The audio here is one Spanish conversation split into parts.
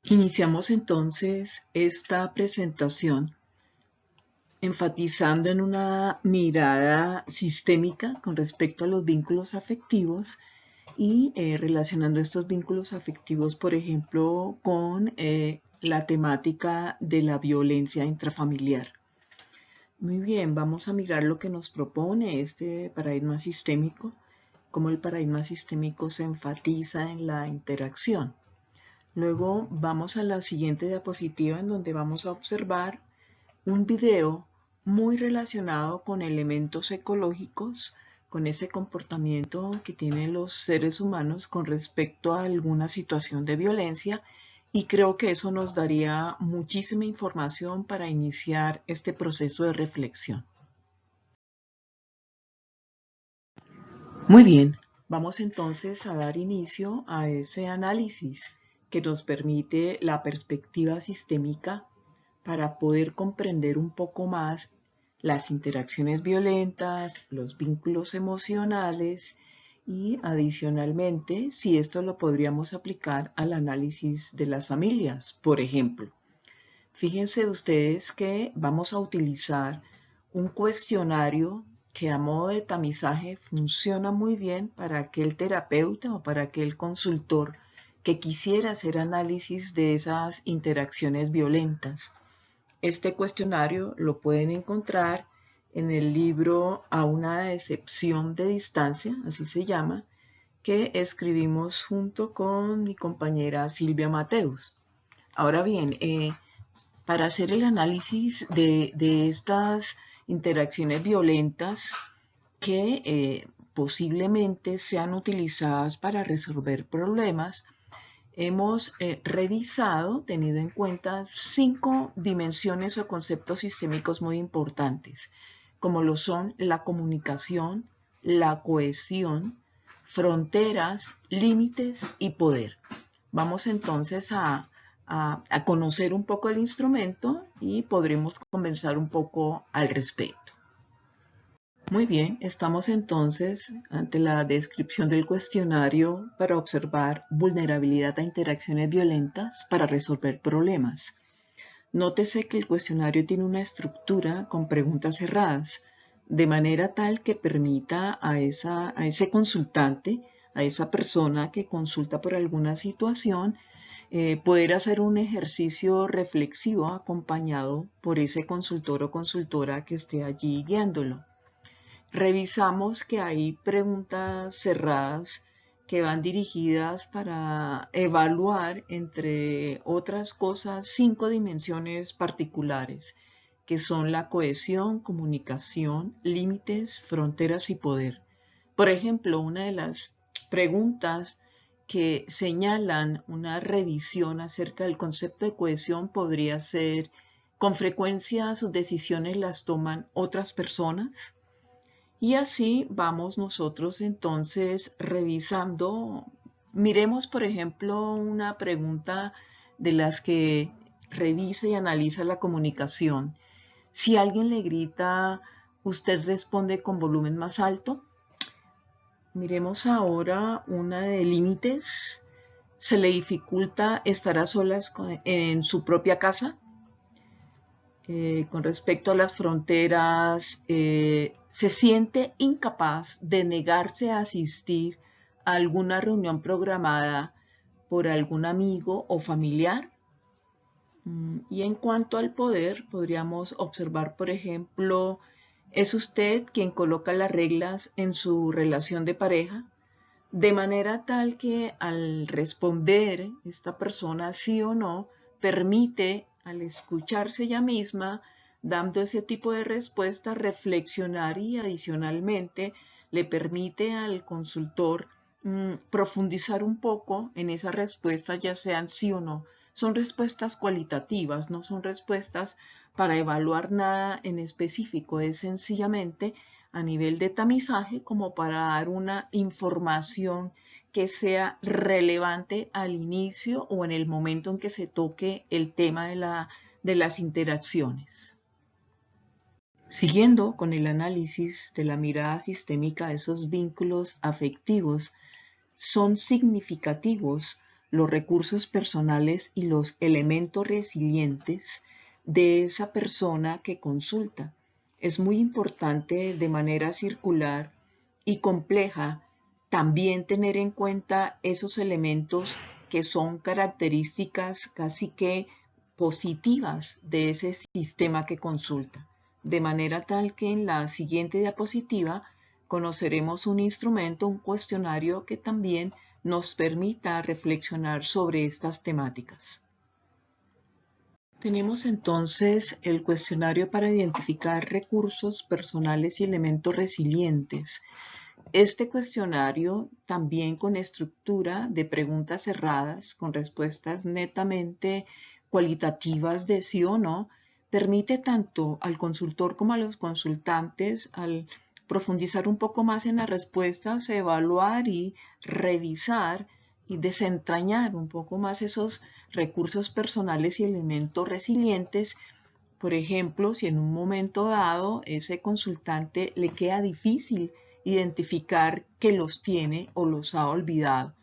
Iniciamos entonces esta presentación enfatizando en una mirada sistémica con respecto a los vínculos afectivos y relacionando estos vínculos afectivos, por ejemplo, con la temática de la violencia intrafamiliar. Muy bien, vamos a mirar lo que nos propone este paradigma sistémico, cómo el paradigma sistémico se enfatiza en la interacción. Luego vamos a la siguiente diapositiva en donde vamos a observar un video muy relacionado con elementos ecológicos, con ese comportamiento que tienen los seres humanos con respecto a alguna situación de violencia, y creo que eso nos daría muchísima información para iniciar este proceso de reflexión. Muy bien, vamos entonces a dar inicio a ese análisis que nos permite la perspectiva sistémica para poder comprender un poco más las interacciones violentas, los vínculos emocionales y adicionalmente si esto lo podríamos aplicar al análisis de las familias, por ejemplo. Fíjense ustedes que vamos a utilizar un cuestionario que a modo de tamizaje funciona muy bien para aquel terapeuta o para aquel consultor que quisiera hacer análisis de esas interacciones violentas. Este cuestionario lo pueden encontrar en el libro A una excepción de distancia, así se llama, que escribimos junto con mi compañera Silvia Mateus. Ahora bien, para hacer el análisis de estas interacciones violentas que posiblemente sean utilizadas para resolver problemas, hemos revisado, tenido en cuenta 5 dimensiones o conceptos sistémicos muy importantes, como lo son la comunicación, la cohesión, fronteras, límites y poder. Vamos entonces a conocer un poco el instrumento y podremos conversar un poco al respecto. Muy bien, estamos entonces ante la descripción del cuestionario para observar vulnerabilidad a interacciones violentas para resolver problemas. Nótese que el cuestionario tiene una estructura con preguntas cerradas, de manera tal que permita a ese consultante, a esa persona que consulta por alguna situación, poder hacer un ejercicio reflexivo acompañado por ese consultor o consultora que esté allí guiándolo. Revisamos que hay preguntas cerradas que van dirigidas para evaluar, entre otras cosas, 5 dimensiones particulares, que son la cohesión, comunicación, límites, fronteras y poder. Por ejemplo, una de las preguntas que señalan una revisión acerca del concepto de cohesión podría ser: ¿con frecuencia sus decisiones las toman otras personas? Y así vamos nosotros entonces revisando. Miremos, por ejemplo, una pregunta de las que revisa y analiza la comunicación. Si alguien le grita, ¿usted responde con volumen más alto? Miremos ahora una de límites. ¿Se le dificulta estar a solas en su propia casa? Con respecto a las fronteras, se siente incapaz de negarse a asistir a alguna reunión programada por algún amigo o familiar. Y en cuanto al poder, podríamos observar, por ejemplo, ¿es usted quien coloca las reglas en su relación de pareja? De manera tal que al responder esta persona sí o no, permite al escucharse ella misma, dando ese tipo de respuesta, reflexionar y adicionalmente le permite al consultor profundizar un poco en esa respuesta, ya sean sí o no. Son respuestas cualitativas, no son respuestas para evaluar nada en específico, es sencillamente a nivel de tamizaje como para dar una información que sea relevante al inicio o en el momento en que se toque el tema de las interacciones. Siguiendo con el análisis de la mirada sistémica de esos vínculos afectivos, son significativos los recursos personales y los elementos resilientes de esa persona que consulta. Es muy importante de manera circular y compleja también tener en cuenta esos elementos que son características casi que positivas de ese sistema que consulta, de manera tal que en la siguiente diapositiva conoceremos un instrumento, un cuestionario que también nos permita reflexionar sobre estas temáticas. Tenemos entonces el cuestionario para identificar recursos personales y elementos resilientes. Este cuestionario, también con estructura de preguntas cerradas, con respuestas netamente cualitativas de sí o no, permite tanto al consultor como a los consultantes, al profundizar un poco más en las respuestas, evaluar y revisar y desentrañar un poco más esos recursos personales y elementos resilientes. Por ejemplo, si en un momento dado ese consultante le queda difícil identificar que los tiene o los ha olvidado.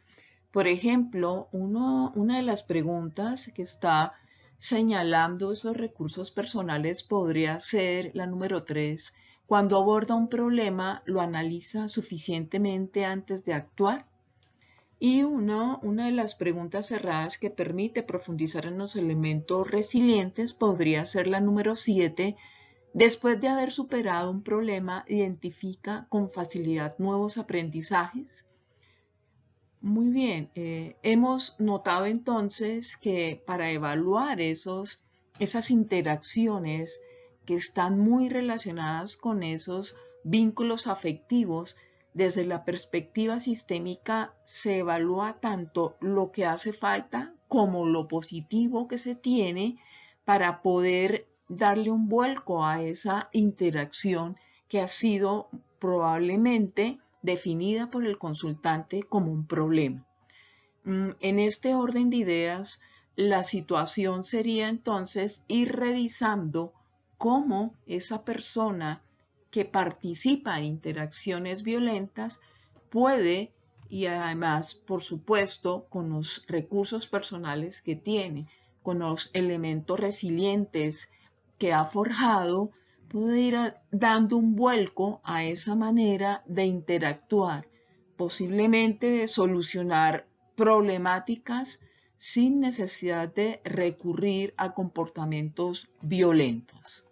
Por ejemplo, una de las preguntas que está señalando esos recursos personales podría ser la número 3. Cuando aborda un problema, ¿lo analiza suficientemente antes de actuar? Y una de las preguntas cerradas que permite profundizar en los elementos resilientes podría ser la número 7. Después de haber superado un problema, ¿identifica con facilidad nuevos aprendizajes? Muy bien, hemos notado entonces que para evaluar esas interacciones que están muy relacionadas con esos vínculos afectivos, desde la perspectiva sistémica se evalúa tanto lo que hace falta como lo positivo que se tiene para poder darle un vuelco a esa interacción que ha sido probablemente definida por el consultante como un problema. En este orden de ideas, la situación sería entonces ir revisando cómo esa persona que participa en interacciones violentas puede, y además, por supuesto, con los recursos personales que tiene, con los elementos resilientes que ha forjado, puede ir dando un vuelco a esa manera de interactuar, posiblemente de solucionar problemáticas sin necesidad de recurrir a comportamientos violentos.